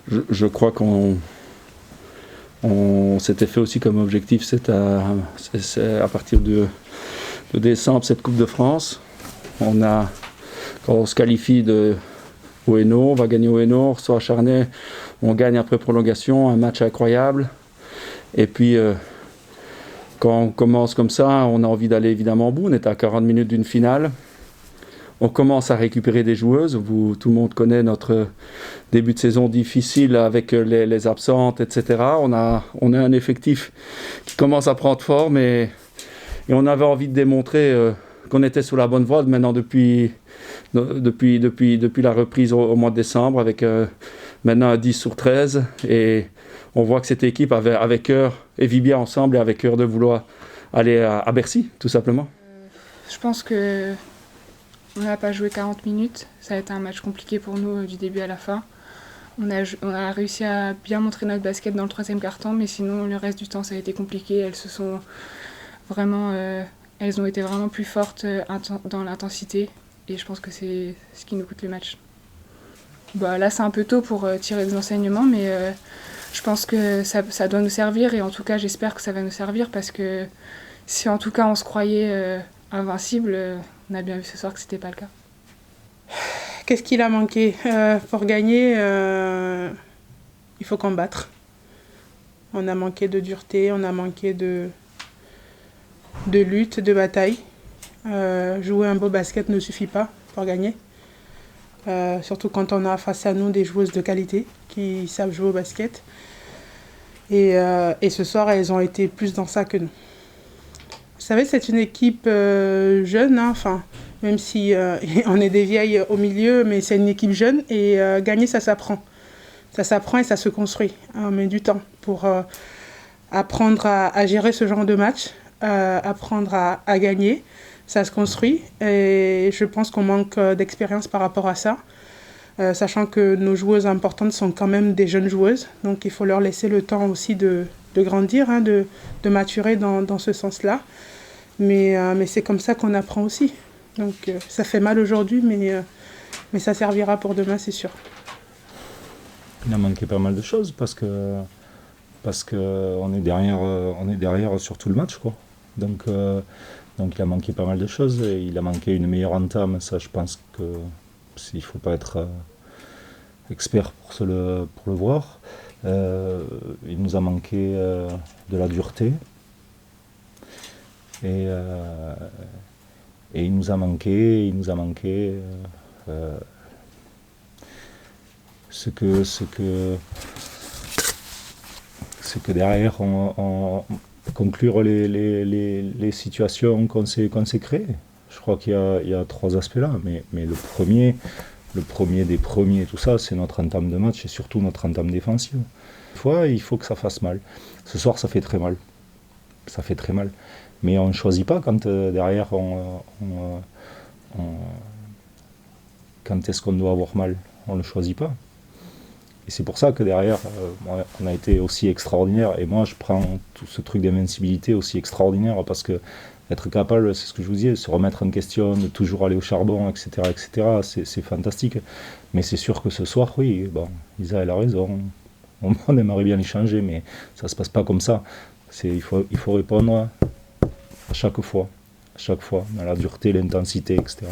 Je crois qu'on s'était fait aussi comme objectif, c'est à partir de décembre, cette Coupe de France. Quand on se qualifie au Hainaut, on va gagner au Hainaut, on reçoit à Charnay, on gagne après prolongation, un match incroyable. Et puis, quand on commence comme ça, on a envie d'aller évidemment au bout. On est à 40 minutes d'une finale. On commence à récupérer des joueuses. Tout le monde connaît notre début de saison difficile avec les absentes, etc. On a un effectif qui commence à prendre forme et on avait envie de démontrer qu'on était sur la bonne voie maintenant depuis la reprise au mois de décembre avec maintenant un 10 sur 13. Et on voit que cette équipe avait cœur et vit bien ensemble et avait cœur de vouloir aller à Bercy, tout simplement. Je pense que on n'a pas joué 40 minutes. Ça a été un match compliqué pour nous du début à la fin. On a réussi à bien montrer notre basket dans le troisième quart-temps, mais sinon le reste du temps ça a été compliqué. Elles ont été vraiment plus fortes dans l'intensité et je pense que c'est ce qui nous coûte le match. Là c'est un peu tôt pour tirer des enseignements, mais je pense que ça doit nous servir et en tout cas j'espère que ça va nous servir parce que si en tout cas on se croyait invincible, on a bien vu ce soir que c'était pas le cas. Qu'est-ce qu'il a manqué pour gagner il faut combattre. On a manqué de dureté, on a manqué de lutte, de bataille. Jouer un beau basket ne suffit pas pour gagner. Surtout quand on a face à nous des joueuses de qualité qui savent jouer au basket. Et ce soir, elles ont été plus dans ça que nous. Vous savez, c'est une équipe jeune, même si on est des vieilles au milieu, mais c'est une équipe jeune et gagner, ça s'apprend. Ça s'apprend et ça se construit. On met du temps pour apprendre à gérer ce genre de match, apprendre à gagner. Ça se construit et je pense qu'on manque d'expérience par rapport à ça, sachant que nos joueuses importantes sont quand même des jeunes joueuses, donc il faut leur laisser le temps aussi de grandir, de maturer dans ce sens-là. Mais c'est comme ça qu'on apprend aussi. Donc ça fait mal aujourd'hui, mais ça servira pour demain, c'est sûr. Il a manqué pas mal de choses parce que on est derrière sur tout le match, quoi. Donc il a manqué pas mal de choses et il a manqué une meilleure entame. Ça, je pense que il faut pas être expert pour le voir. Il nous a manqué de la dureté et il nous a manqué ce que derrière on conclure les situations qu'on s'est créées. Je crois qu'il y a trois aspects là, mais le premier des premiers, tout ça, c'est notre entame de match et surtout notre entame défensive. Des fois, il faut que ça fasse mal. Ce soir, ça fait très mal. Ça fait très mal. Mais on ne choisit pas quand derrière quand est-ce qu'on doit avoir mal. On ne le choisit pas. Et c'est pour ça que derrière, on a été aussi extraordinaire. Et moi, je prends tout ce truc d'invincibilité aussi extraordinaire parce que être capable, c'est ce que je vous disais, de se remettre en question, de toujours aller au charbon, etc., c'est fantastique. Mais c'est sûr que ce soir, oui, Isa, elle a raison. On aimerait bien les changer, mais ça ne se passe pas comme ça. Il faut répondre à chaque fois, dans la dureté, l'intensité, etc.